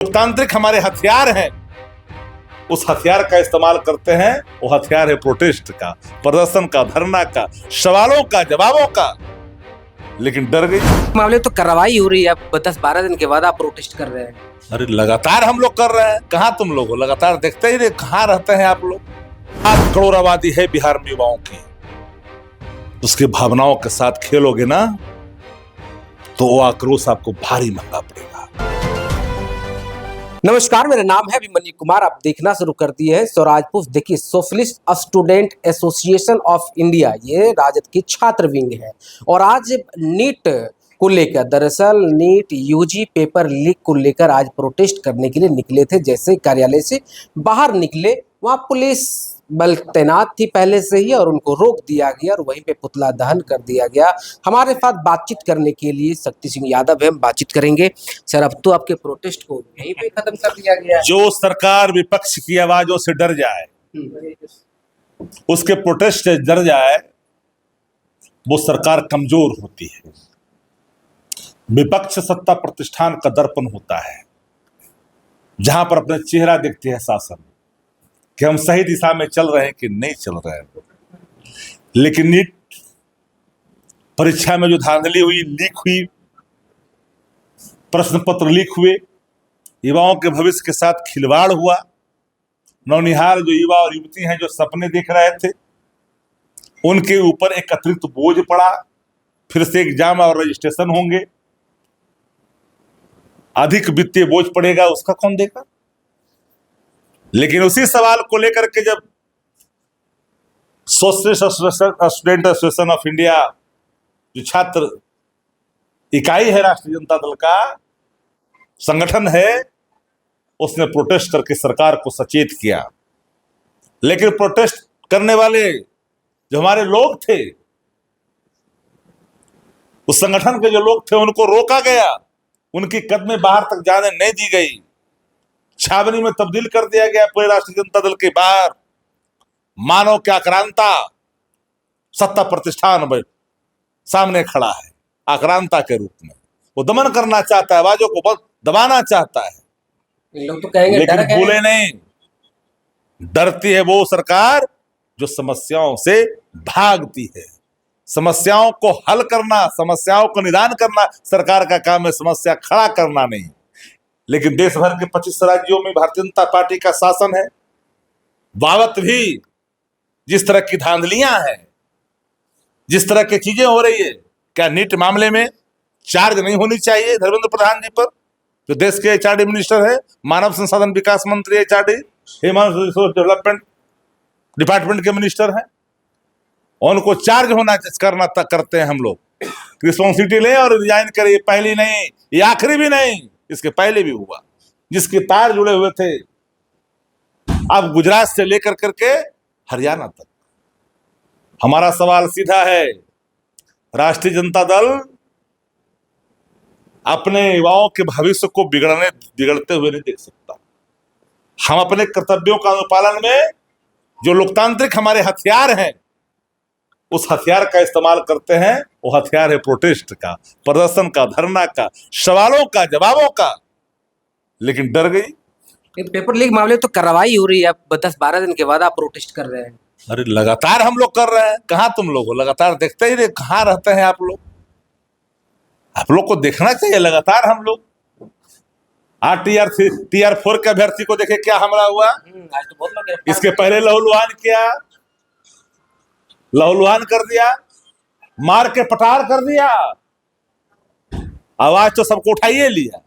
लोकतांत्रिक हमारे हथियार हैं, उस हथियार का इस्तेमाल करते हैं। वो हथियार है प्रोटेस्ट का, प्रदर्शन का, धरना का, सवालों का, जवाबों का। लेकिन डर गई मामले तो कार्रवाई हो रही है। अब 10-12 दिन के बाद आप प्रोटेस्ट कर रहे हैं। अरे लगातार हम लोग कर रहे हैं। कहाँ तुम लोग हो? लगातार देखते ही नहीं, कहाँ रहते हैं आप लोग? 7 करोड़ आबादी है बिहार में युवाओं की। उसके भावनाओं के साथ खेलोगे ना तो वो आक्रोश आपको भारी महंगा पड़ेगा। नमस्कार, मेरा नाम है अभिमन्यु कुमार। आप देखना शुरू कर दिए हैं स्वराज पोस्ट। देखिए, socialist student association of India, ये राजद की छात्र विंग है और आज नीट को लेकर, दरअसल नीट यूजी पेपर लीक को लेकर आज प्रोटेस्ट करने के लिए निकले थे। जैसे कार्यालय से बाहर निकले, वहां पुलिस बल तैनात थी पहले से ही और उनको रोक दिया गया और वहीं पे पुतला दहन कर दिया गया। हमारे साथ बातचीत करने के लिए शक्ति सिंह यादव है, हम बातचीत करेंगे। सर, अब तो आपके प्रोटेस्ट को यहीं पे खत्म कर दिया गया। जो सरकार विपक्ष की आवाजों से डर जाए, उसके प्रोटेस्ट से डर जाए, वो सरकार कमजोर होती है। विपक्ष सत्ता प्रतिष्ठान का दर्पण होता है, जहां पर अपने चेहरा देखते हैं शासन कि हम सही दिशा में चल रहे हैं कि नहीं चल रहे हैं। लेकिन नीट परीक्षा में जो धांधली हुई, लीक हुई, प्रश्न पत्र लीक हुए, युवाओं के भविष्य के साथ खिलवाड़ हुआ। नौनिहाल जो युवा और युवती हैं, जो सपने देख रहे थे, उनके ऊपर एक अतिरिक्त बोझ पड़ा। फिर से एग्जाम और रजिस्ट्रेशन होंगे, अधिक वित्तीय बोझ पड़ेगा, उसका कौन देगा? लेकिन उसी सवाल को लेकर के जब socialist student association of India, जो छात्र इकाई है राष्ट्रीय जनता दल का संगठन है, उसने प्रोटेस्ट करके सरकार को सचेत किया। लेकिन प्रोटेस्ट करने वाले जो हमारे लोग थे, उस संगठन के जो लोग थे, उनको रोका गया, उनकी कदमें बाहर तक जाने नहीं दी गई। छावनी में तब्दील कर दिया गया पूरे राष्ट्रीय जनता दल के बाहर। मानव क्या आक्रांता सत्ता प्रतिष्ठान में सामने खड़ा है, आक्रांता के रूप में। वो दमन करना चाहता है, आवाजों को दबाना चाहता है। लोग तो कहेंगे लेकिन भूले नहीं, डरती है वो सरकार जो समस्याओं से भागती है। समस्याओं को हल करना, समस्याओं को निदान करना सरकार का काम है, समस्या खड़ा करना नहीं। लेकिन देश भर के 25 राज्यों में भारतीय जनता पार्टी का शासन है। बावत भी जिस तरह की धांधलियां हैं, जिस तरह की चीजें हो रही है, क्या नीट मामले में चार्ज नहीं होनी चाहिए धर्मेंद्र प्रधान जी पर, जो देश के एचआरडी मिनिस्टर है, मानव संसाधन विकास मंत्री HRD, human resource development department के मिनिस्टर हैं। उनको चार्ज होना करना तक करते हैं हम लोग। रिस्पॉन्सिबिलिटी ले और रिजाइन करे। पहली नहीं, ये आखिरी भी नहीं, इसके पहले भी हुआ। जिसके तार जुड़े हुए थे, अब गुजरात से लेकर करके हरियाणा तक। हमारा सवाल सीधा है, राष्ट्रीय जनता दल अपने युवाओं के भविष्य को बिगड़ते हुए नहीं देख सकता। हम अपने कर्तव्यों का अनुपालन में जो लोकतांत्रिक हमारे हथियार हैं, उस हथियार का इस्तेमाल करते हैं। वो हथियार है प्रोटेस्ट का, प्रदर्शन का, धरना का, सवालों का, जवाबों का। लेकिन डर गई। पेपर लीक मामले तो कार्रवाई हो रही है। अब 10-12 दिन के बाद आप प्रोटेस्ट कर रहे हैं। अरे लगातार हम लोग कर रहे हैं। कहाँ तुम लोग हो? लगातार देखते ही नहीं, कहाँ रहते हैं आप लोग? आप लोग को देखना चाहिए। लगातार हम लोग TR4 के अभ्यर्थी को देखे क्या हमला हुआ। आज तो बहुत लोग इसके पहले लहूलुहान किया, लहूलुहान कर दिया, मार के पटार कर दिया। आवाज तो सबको उठाइए लिया।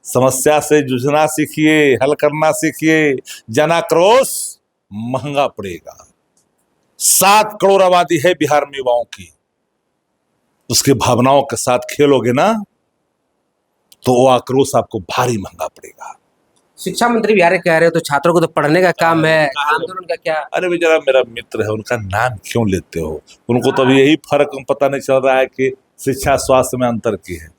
समस्या से जूझना सीखिए, हल करना सीखिए। जनाक्रोश महंगा पड़ेगा। 7 करोड़ आबादी है बिहार में युवाओं की। उसके भावनाओं के साथ खेलोगे ना तो वो आक्रोश आपको भारी महंगा पड़ेगा। शिक्षा मंत्री भी आ रहे, कह रहे हो तो छात्रों को तो पढ़ने का काम है, आंदोलन का क्या? अरे भाई, जरा मेरा मित्र है, उनका नाम क्यों लेते हो? उनको तो अभी यही फर्क पता नहीं चल रहा है कि शिक्षा स्वास्थ्य में अंतर की है।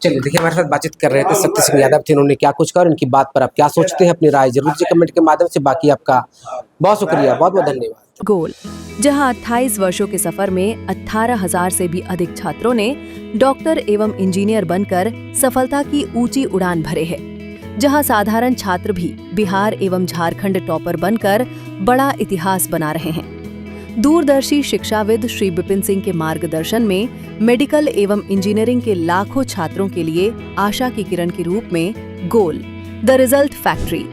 चलिए, देखिए, हमारे साथ बातचीत कर रहे थे शक्ति सिंह यादव थे। उन्होंने क्या कुछ कहा, उनकी बात पर आप क्या सोचते हैं, अपनी राय जरूर से कमेंट के माध्यम से। बाकी आपका बहुत शुक्रिया, बहुत बहुत धन्यवाद। गोल, जहां 28 वर्षों के सफर में 18,000 से भी अधिक छात्रों ने डॉक्टर एवं इंजीनियर बनकर सफलता की ऊंची उड़ान भरे है, जहां साधारण छात्र भी बिहार एवं झारखंड टॉपर बनकर बड़ा इतिहास बना रहे हैं। दूरदर्शी शिक्षाविद श्री विपिन सिंह के मार्गदर्शन में मेडिकल एवं इंजीनियरिंग के लाखों छात्रों के लिए आशा की किरण के रूप में गोल, द रिजल्ट फैक्ट्री,